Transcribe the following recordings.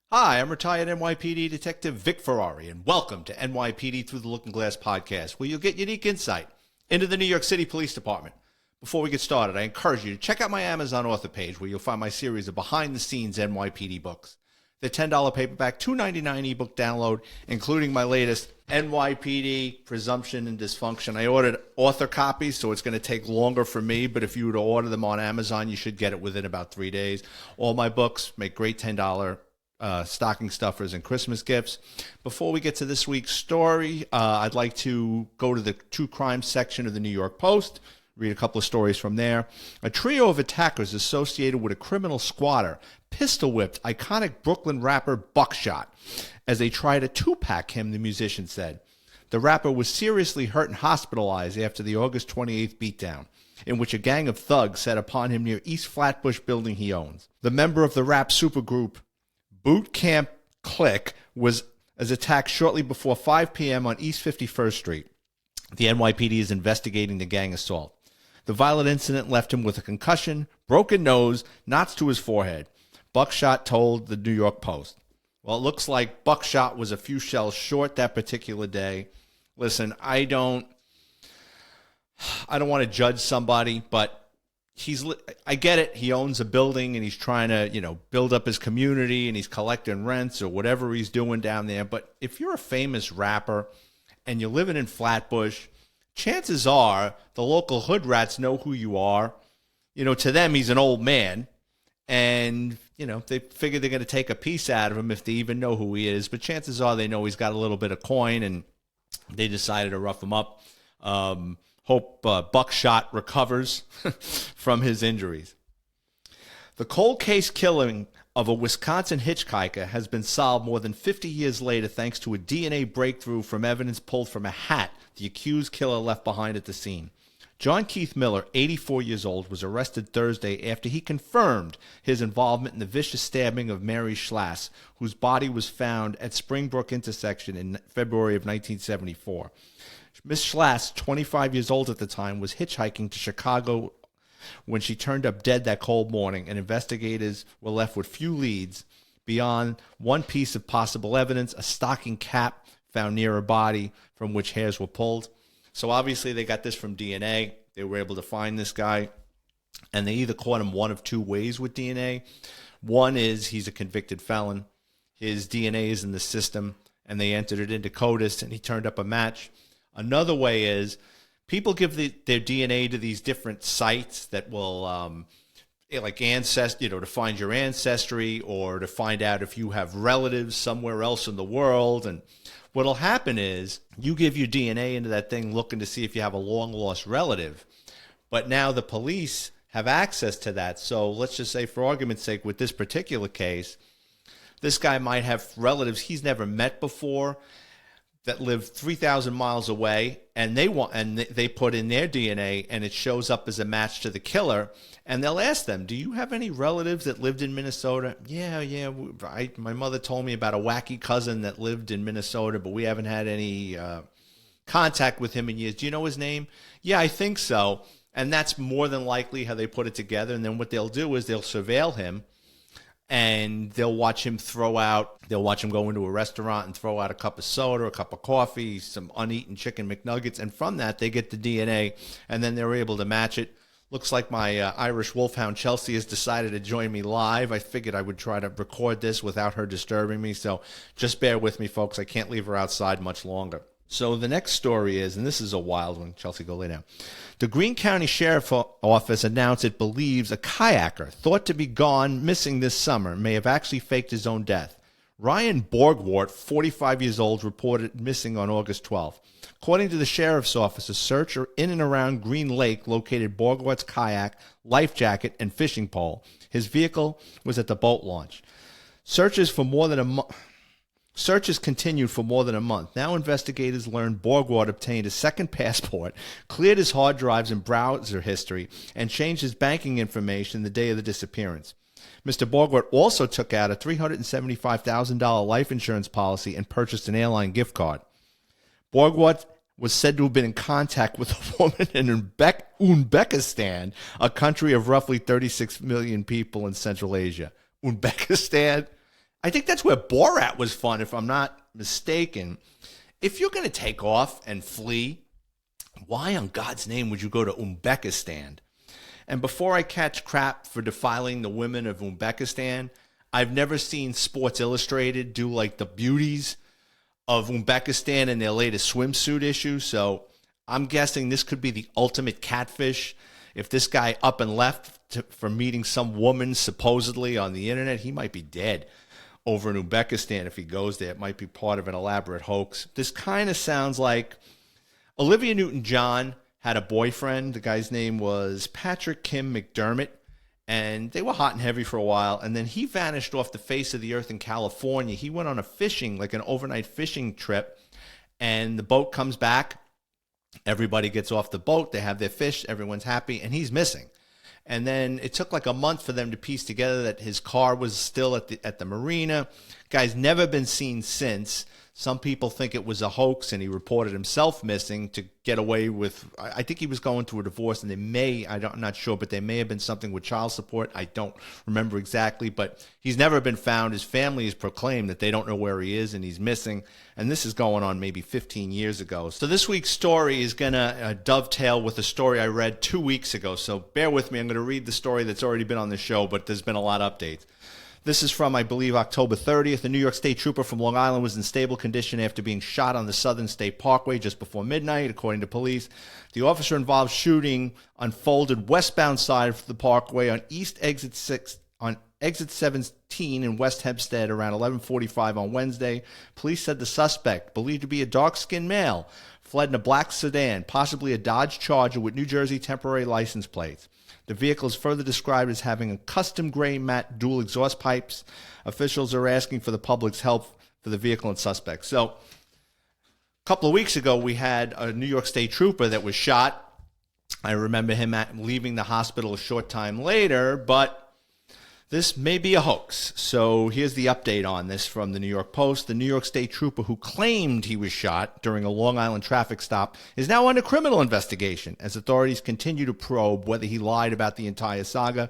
Hi, I'm retired NYPD Detective Vic Ferrari, and welcome to NYPD Through the Looking Glass podcast, where you'll get unique insight into the New York City Police Department. Before we get started, I encourage you to check out my Amazon author page, where you'll find my series of behind-the-scenes NYPD books. The $10 paperback, $2.99 ebook download, including my latest NYPD Presumption and Dysfunction. I ordered author copies, so it's going to take longer for me, but if you were to order them on Amazon, you should get it within about 3 days. All my books make great $10 stocking stuffers and Christmas gifts. Before we get to this week's story, I'd like to go to the true crime section of the New York Post, read a couple of stories from there. A trio of attackers associated with a criminal squatter pistol whipped iconic Brooklyn rapper Buckshot as they tried to two-pack him, the musician said. The rapper was seriously hurt and hospitalized after the August 28th beatdown, in which a gang of thugs set upon him near East Flatbush building he owns. The member of the rap supergroup Boot Camp Click was attacked shortly before 5 p.m. on East 51st Street. The NYPD is investigating the gang assault. The violent incident left him with a concussion, broken nose, knots to his forehead. Buckshot told the New York Post. Well, it looks like Buckshot was a few shells short that particular day. Listen, I don't want to judge somebody, but I get it. He owns a building and he's trying to, build up his community and he's collecting rents or whatever he's doing down there. But if you're a famous rapper and you're living in Flatbush, chances are the local hood rats know who you are. To them, he's an old man. And, they figure they're going to take a piece out of him if they even know who he is. But chances are they know he's got a little bit of coin and they decided to rough him up. Hope Buckshot recovers from his injuries. The cold case killing of a Wisconsin hitchhiker has been solved more than 50 years later thanks to a DNA breakthrough from evidence pulled from a hat the accused killer left behind at the scene. John Keith Miller, 84 years old, was arrested Thursday after he confirmed his involvement in the vicious stabbing of Mary Schlass, whose body was found at Springbrook intersection in February of 1974. Miss Schlass, 25 years old at the time, was hitchhiking to Chicago when she turned up dead that cold morning, and investigators were left with few leads beyond one piece of possible evidence, a stocking cap found near her body from which hairs were pulled. So obviously they got this from DNA. They were able to find this guy, and they either caught him one of two ways with DNA. One is he's a convicted felon. His DNA is in the system, and they entered it into CODIS, and he turned up a match. Another way is people give their DNA to these different sites that will, like Ancestry, to find your ancestry or to find out if you have relatives somewhere else in the world. And what'll happen is you give your DNA into that thing looking to see if you have a long-lost relative. But now the police have access to that. So let's just say, for argument's sake, with this particular case, this guy might have relatives he's never met before that live 3,000 miles away, and they put in their DNA, and it shows up as a match to the killer. And they'll ask them, "Do you have any relatives that lived in Minnesota?" Yeah. My mother told me about a wacky cousin that lived in Minnesota, but we haven't had any contact with him in years. Do you know his name? Yeah, I think so. And that's more than likely how they put it together. And then what they'll do is they'll surveil him, and they'll watch him go into a restaurant and throw out a cup of soda, a cup of coffee, some uneaten chicken McNuggets. And from that, they get the DNA, and then they're able to match it. Looks like my Irish wolfhound Chelsea has decided to join me live. I figured I would try to record this without her disturbing me. So just bear with me, folks. I can't leave her outside much longer. So the next story is, and this is a wild one. Chelsea, go lay down. The Greene County Sheriff's Office announced it believes a kayaker thought to be gone missing this summer may have actually faked his own death. Ryan Borgwart, 45 years old, reported missing on August 12th. According to the Sheriff's Office, a search in and around Green Lake located Borgwart's kayak, life jacket, and fishing pole. His vehicle was at the boat launch. Searches continued for more than a month. Now investigators learned Borgwart obtained a second passport, cleared his hard drives and browser history, and changed his banking information the day of the disappearance. Mr. Borgwart also took out a $375,000 life insurance policy and purchased an airline gift card. Borgwart was said to have been in contact with a woman in Uzbekistan, a country of roughly 36 million people in Central Asia. Uzbekistan? I think that's where Borat was fun, if I'm not mistaken. If you're going to take off and flee, why on God's name would you go to Uzbekistan? And before I catch crap for defiling the women of Uzbekistan, I've never seen Sports Illustrated do like the beauties of Uzbekistan in their latest swimsuit issue. So I'm guessing this could be the ultimate catfish. If this guy up and left for meeting some woman supposedly on the internet, he might be dead over in Uzbekistan if he goes there. It might be part of an elaborate hoax. This kind of sounds like Olivia Newton-John had a boyfriend. The guy's name was Patrick Kim McDermott, and they were hot and heavy for a while, and then he vanished off the face of the earth in California. He went on a fishing, like an overnight fishing trip, and the boat comes back. Everybody gets off the boat. They have their fish. Everyone's happy, and he's missing. And then it took like a month for them to piece together that his car was still at the marina. Guy's never been seen since. Some people think it was a hoax, and he reported himself missing to get away with, I think he was going through a divorce, and I'm not sure, but there may have been something with child support. I don't remember exactly, but he's never been found. His family has proclaimed that they don't know where he is, and he's missing. And this is going on maybe 15 years ago. So this week's story is going to dovetail with a story I read 2 weeks ago. So bear with me. I'm going to read the story that's already been on the show, but there's been a lot of updates. This is from, I believe, October 30th. A New York State trooper from Long Island was in stable condition after being shot on the Southern State Parkway just before midnight, according to police. The officer involved shooting unfolded westbound side of the parkway on exit 17 in West Hempstead around 11:45 on Wednesday. Police said the suspect, believed to be a dark-skinned male, fled in a black sedan, possibly a Dodge Charger with New Jersey temporary license plates. The vehicle is further described as having a custom gray matte dual exhaust pipes. Officials are asking for the public's help for the vehicle and suspects. So, a couple of weeks ago, we had a New York State trooper that was shot. I remember him leaving the hospital a short time later, but this may be a hoax. So here's the update on this from the New York Post. The New York State trooper who claimed he was shot during a Long Island traffic stop is now under criminal investigation as authorities continue to probe whether he lied about the entire saga.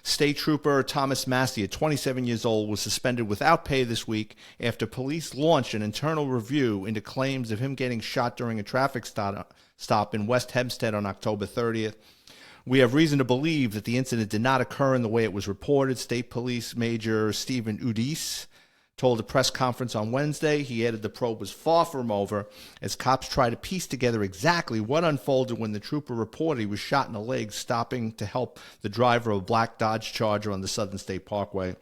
State Trooper Thomas Massey, 27 years old, was suspended without pay this week after police launched an internal review into claims of him getting shot during a traffic stop in West Hempstead on October 30th. We have reason to believe that the incident did not occur in the way it was reported. State Police Major Stephen Udis told a press conference on Wednesday. He added the probe was far from over as cops try to piece together exactly what unfolded when the trooper reported he was shot in the leg, stopping to help the driver of a black Dodge Charger on the Southern State Parkway.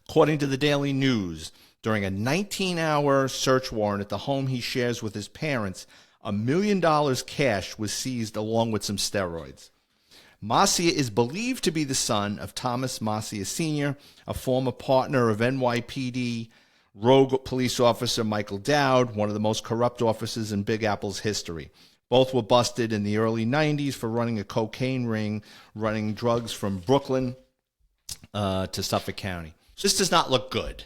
According to the Daily News, during a 19-hour search warrant at the home he shares with his parents, $1 million cash was seized along with some steroids. Masia is believed to be the son of Thomas Masia Sr., a former partner of NYPD rogue police officer Michael Dowd, one of the most corrupt officers in Big Apple's history. Both were busted in the early 90s for running a cocaine ring, running drugs from Brooklyn to Suffolk County. This does not look good.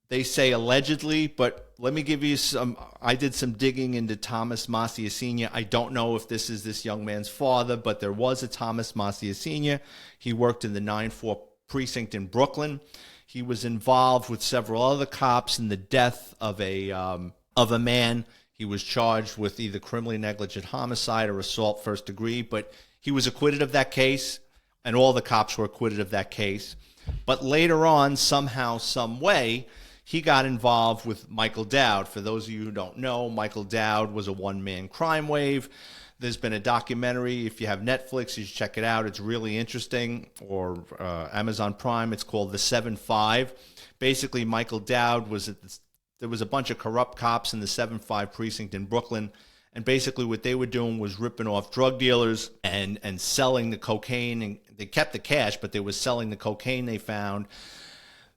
They say allegedly, but let me give you some. I did some digging into Thomas Masia Sr. I don't know if this is this young man's father, but there was a Thomas Masia Sr. He worked in the 9-4 precinct in Brooklyn. He was involved with several other cops in the death of a man. He was charged with either criminally negligent homicide or assault first degree, but he was acquitted of that case, and all the cops were acquitted of that case. But later on, somehow, some way, he got involved with Michael Dowd. For those of you who don't know, Michael Dowd was a one-man crime wave. There's been a documentary. If you have Netflix, you should check it out. It's really interesting. Or Amazon Prime. It's called The 7-5. Basically, Michael Dowd there was a bunch of corrupt cops in the 7-5 precinct in Brooklyn. And basically what they were doing was ripping off drug dealers and selling the cocaine. And they kept the cash, but they were selling the cocaine they found.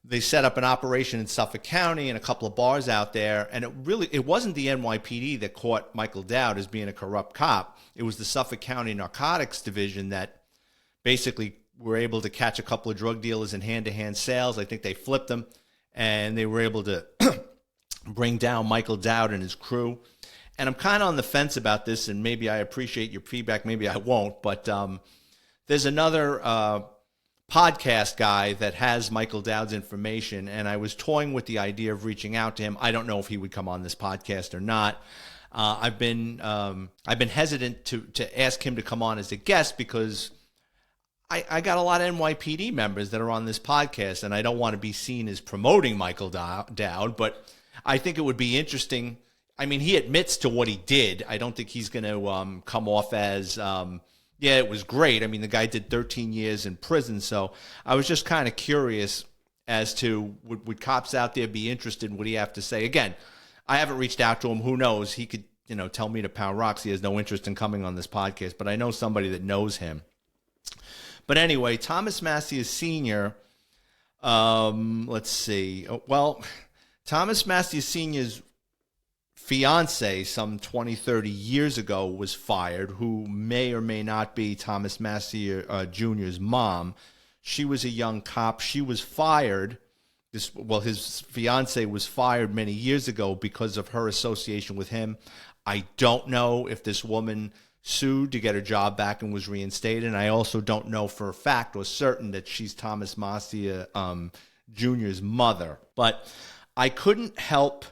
They set up an operation in Suffolk County and a couple of bars out there. And it wasn't the NYPD that caught Michael Dowd as being a corrupt cop. It was the Suffolk County Narcotics Division that basically were able to catch a couple of drug dealers in hand-to-hand sales. I think they flipped them, and they were able to bring down Michael Dowd and his crew. And I'm kind of on the fence about this, and maybe I appreciate your feedback, maybe I won't. But there's another podcast guy that has Michael Dowd's information, and I was toying with the idea of reaching out to him. I don't know if he would come on this podcast or not. I've been hesitant to ask him to come on as a guest because I got a lot of NYPD members that are on this podcast, and I don't want to be seen as promoting Michael Dowd, but I think it would be interesting. I mean, he admits to what he did. I don't think he's going to come off as, yeah, it was great. I mean, the guy did 13 years in prison, so I was just kind of curious as to would cops out there be interested in what he have to say. Again, I haven't reached out to him. Who knows? He could, tell me to pound rocks. He has no interest in coming on this podcast, but I know somebody that knows him. But anyway, Thomas Massey Sr., let's see. Well, Thomas Massey Sr.'s fiance some 20, 30 years ago was fired, who may or may not be Thomas Massey Jr.'s mom. She was a young cop. She was fired. His fiance was fired many years ago because of her association with him. I don't know if this woman sued to get her job back and was reinstated. And I also don't know for a fact or certain that she's Thomas Massey Jr.'s mother. But I couldn't help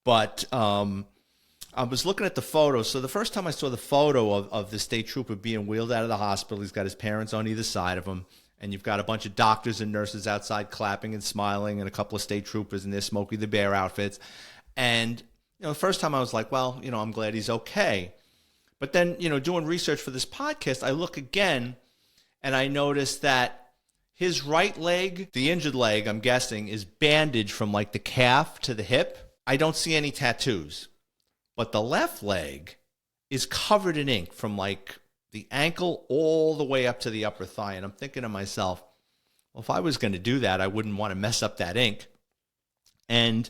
but I was looking at the photo. So the first time I saw the photo of the state trooper being wheeled out of the hospital, he's got his parents on either side of him. And you've got a bunch of doctors and nurses outside clapping and smiling, and a couple of state troopers in their Smokey the Bear outfits. And, the first time I was like, well, I'm glad he's okay. But then, doing research for this podcast, I look again and I notice that his right leg, the injured leg, I'm guessing, is bandaged from like the calf to the hip. I don't see any tattoos. But the left leg is covered in ink from like the ankle all the way up to the upper thigh. And I'm thinking to myself, well, if I was going to do that, I wouldn't want to mess up that ink. And,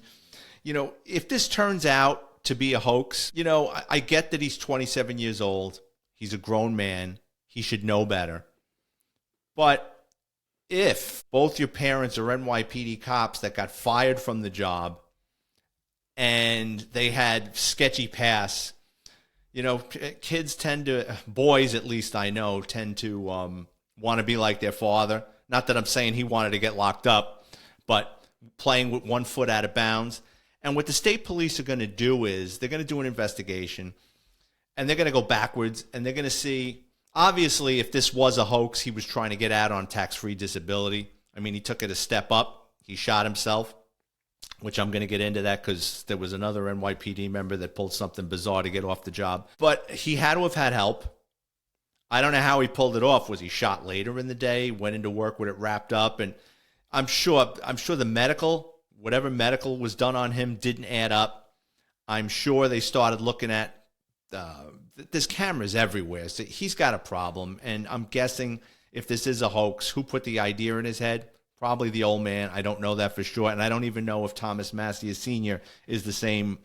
if this turns out to be a hoax, I get that he's 27 years old. He's a grown man. He should know better. But if both your parents are NYPD cops that got fired from the job and they had sketchy pasts, kids tend to, boys at least I know, tend to want to be like their father. Not that I'm saying he wanted to get locked up, but playing with 1 foot out of bounds. And what the state police are going to do is they're going to do an investigation, and they're going to go backwards, and they're going to see, obviously, if this was a hoax, he was trying to get out on tax-free disability. I mean, he took it a step up. He shot himself, which I'm going to get into that because there was another NYPD member that pulled something bizarre to get off the job. But he had to have had help. I don't know how he pulled it off. Was he shot later in the day, went into work with it wrapped up? And I'm sure the medical, whatever medical was done on him, didn't add up. I'm sure they started looking at, there's cameras everywhere. So he's got a problem. And I'm guessing if this is a hoax, who put the idea in his head? Probably the old man. I don't know that for sure. And I don't even know if Thomas Massey Sr. is the same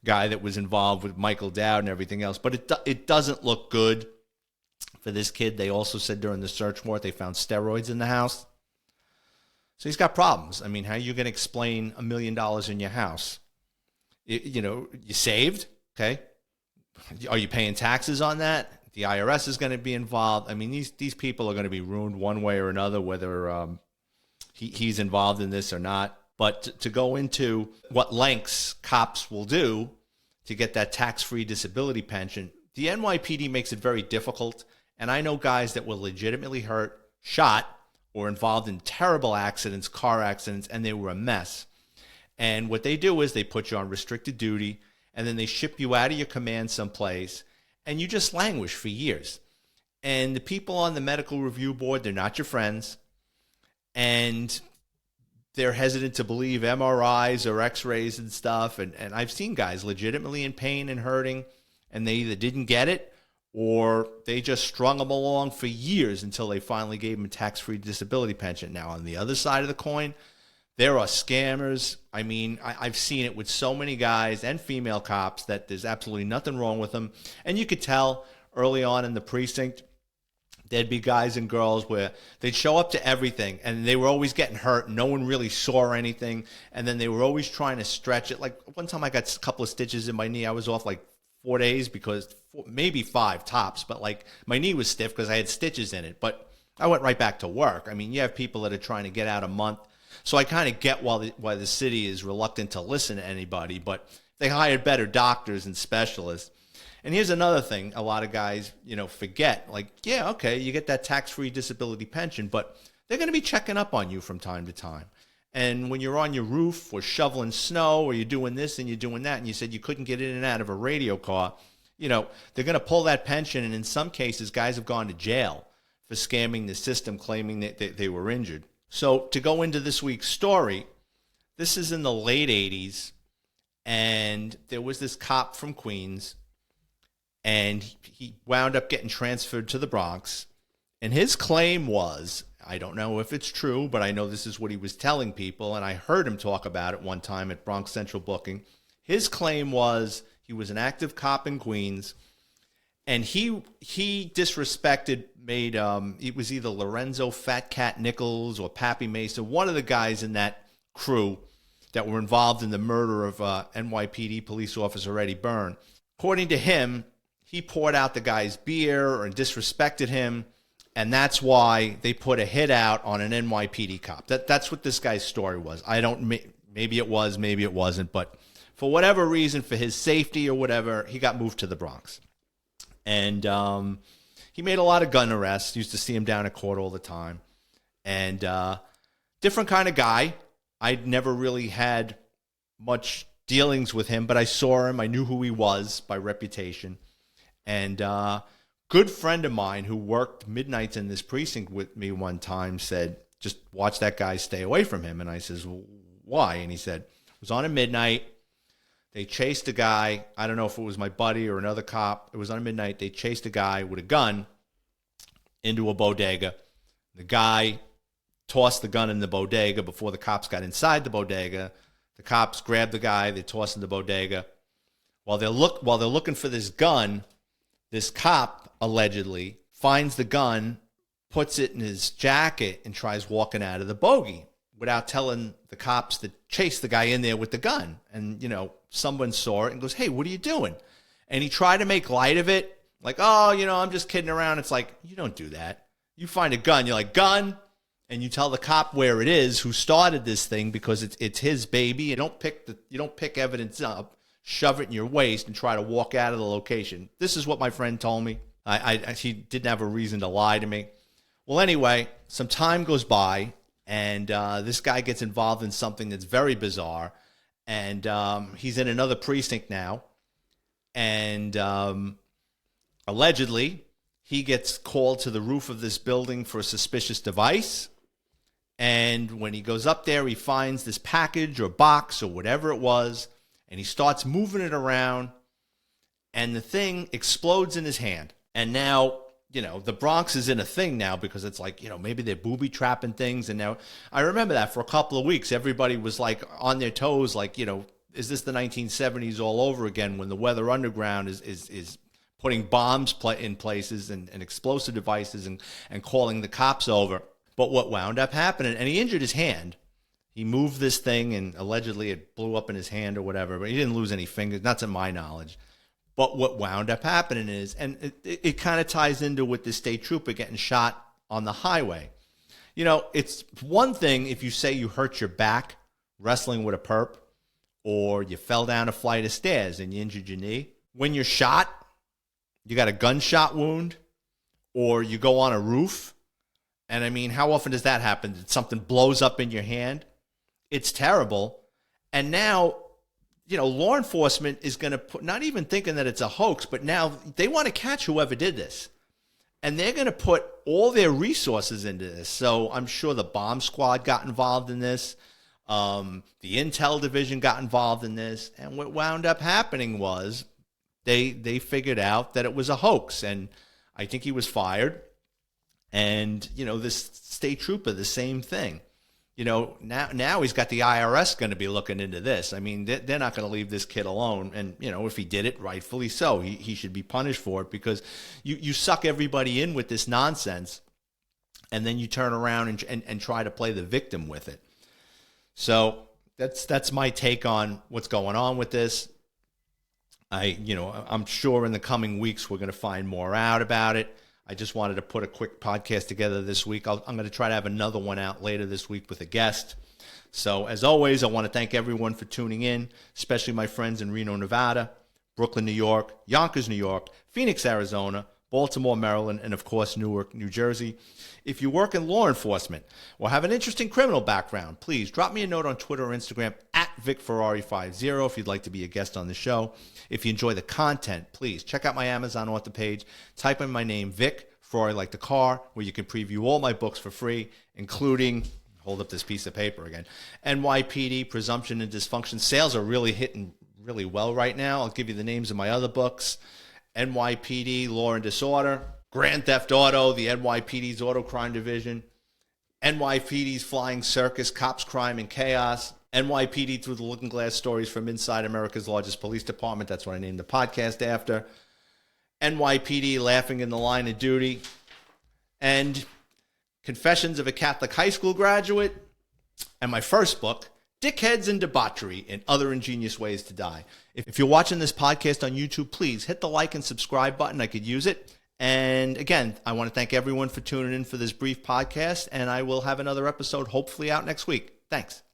guy that was involved with Michael Dowd and everything else. But it doesn't look good for this kid. They also said during the search warrant they found steroids in the house. So he's got problems. I mean, how are you going to explain $1 million in your house? You saved, okay? Are you paying taxes on that? The IRS is going to be involved. I mean, these people are going to be ruined one way or another, whether he's involved in this or not. But to go into what lengths cops will do to get that tax-free disability pension, the NYPD makes it very difficult. And I know guys that were legitimately hurt, shot, or involved in terrible accidents, car accidents, and they were a mess. And what they do is they put you on restricted duty, and then they ship you out of your command someplace, and you just languish for years. And the people on the medical review board, they're not your friends, and they're hesitant to believe MRIs or x-rays and stuff. And I've seen guys legitimately in pain and hurting, and they either didn't get it or they just strung them along for years until they finally gave them a tax-free disability pension. Now, on the other side of the coin, there are scammers. I mean, I've seen it with so many guys and female cops that there's absolutely nothing wrong with them. And you could tell early on in the precinct, there'd be guys and girls where they'd show up to everything, and they were always getting hurt. No one really saw anything. And then they were always trying to stretch it. Like one time I got a couple of stitches in my knee. I was off like 4 days maybe 5 tops, but like my knee was stiff because I had stitches in it. But I went right back to work. I mean, you have people that are trying to get out a month. So I kind of get why the city is reluctant to listen to anybody, but they hired better doctors and specialists. And here's another thing a lot of guys, forget. Like, yeah, okay, you get that tax-free disability pension, but they're going to be checking up on you from time to time. And when you're on your roof or shoveling snow or you're doing this and you're doing that and you said you couldn't get in and out of a radio car, they're going to pull that pension. And in some cases, guys have gone to jail for scamming the system, claiming that they were injured. So to go into this week's story, this is in the late 80s. And there was this cop from Queens, and he wound up getting transferred to the Bronx. And his claim was, I don't know if it's true, but I know this is what he was telling people, and I heard him talk about it one time at Bronx Central Booking. His claim was he was an active cop in Queens, and he disrespected, it was either Lorenzo Fat Cat Nichols or Pappy Mesa, one of the guys in that crew that were involved in the murder of NYPD police officer Eddie Byrne. According to him, he poured out the guy's beer and disrespected him, and that's why they put a hit out on an NYPD cop. That's what this guy's story was. Maybe it was, maybe it wasn't, but for whatever reason, for his safety or whatever, he got moved to the Bronx. And he made a lot of gun arrests. Used to see him down at court all the time. And different kind of guy. I'd never really had much dealings with him, but I saw him. I knew who he was by reputation. And good friend of mine who worked midnights in this precinct with me one time said, just watch that guy, stay away from him. And I says, well, why? And he said, it was on a midnight. They chased a guy. I don't know if it was my buddy or another cop. It was on a midnight. They chased a guy with a gun into a bodega. The guy tossed the gun in the bodega before the cops got inside the bodega. The cops grabbed the guy. They tossed in the bodega. While they're looking for this gun, this cop allegedly finds the gun, puts it in his jacket, and tries walking out of the bogey without telling the cops to chase the guy in there with the gun. And, someone saw it and goes, hey, what are you doing? And he tried to make light of it. Like, oh, I'm just kidding around. It's like, you don't do that. You find a gun. You're like, gun. And you tell the cop where it is, who started this thing, because it's his baby. You don't pick evidence up, shove it in your waist, and try to walk out of the location. This is what my friend told me. He didn't have a reason to lie to me. Well, anyway, some time goes by, and this guy gets involved in something that's very bizarre. And he's in another precinct now. And allegedly, he gets called to the roof of this building for a suspicious device. And when he goes up there, he finds this package or box or whatever it was. And he starts moving it around. And the thing explodes in his hand. And now, the Bronx is in a thing now because it's like, maybe they're booby trapping things. And now I remember that for a couple of weeks, everybody was like on their toes, like, is this the 1970s all over again when the Weather Underground is putting bombs in places and explosive devices and calling the cops over. But what wound up happening, and he injured his hand. He moved this thing and allegedly it blew up in his hand or whatever, but he didn't lose any fingers, not to my knowledge. But what wound up happening is, and it kind of ties into with the state trooper getting shot on the highway. It's one thing if you say you hurt your back wrestling with a perp, or you fell down a flight of stairs and you injured your knee. When you're shot, you got a gunshot wound, or you go on a roof. And I mean, how often does that happen? Something blows up in your hand? It's terrible. And now, law enforcement is going to put, not even thinking that it's a hoax, but now they want to catch whoever did this. And they're going to put all their resources into this. So I'm sure the bomb squad got involved in this. The intel division got involved in this. And what wound up happening was they figured out that it was a hoax. And I think he was fired. And, this state trooper, the same thing. Now he's got the IRS going to be looking into this. I mean, they're not going to leave this kid alone. And, if he did it, rightfully so. He should be punished for it, because you suck everybody in with this nonsense, and then you turn around and try to play the victim with it. So that's my take on what's going on with this. I'm sure in the coming weeks we're going to find more out about it. I just wanted to put a quick podcast together this week. I'm going to try to have another one out later this week with a guest. So as always, I want to thank everyone for tuning in, especially my friends in Reno, Nevada, Brooklyn, New York, Yonkers, New York, Phoenix, Arizona, Baltimore, Maryland, and of course, Newark, New Jersey. If you work in law enforcement or have an interesting criminal background, please drop me a note on Twitter or Instagram at VicFerrari50 if you'd like to be a guest on the show. If you enjoy the content, please check out my Amazon author page. Type in my name, Vic Ferrari like the car, where you can preview all my books for free, including, hold up this piece of paper again, NYPD, Presumption and Dysfunction. Sales are really hitting really well right now. I'll give you the names of my other books. NYPD, Law and Disorder, Grand Theft Auto, the NYPD's Auto Crime Division, NYPD's Flying Circus, Cops, Crime, and Chaos, NYPD Through the Looking Glass, Stories from Inside America's Largest Police Department. That's what I named the podcast after. NYPD, Laughing in the Line of Duty, and Confessions of a Catholic High School Graduate, and my first book, Dickheads and Debauchery and Other Ingenious Ways to Die. If you're watching this podcast on YouTube, please hit the like and subscribe button. I could use it. And again, I want to thank everyone for tuning in for this brief podcast, and I will have another episode hopefully out next week. Thanks.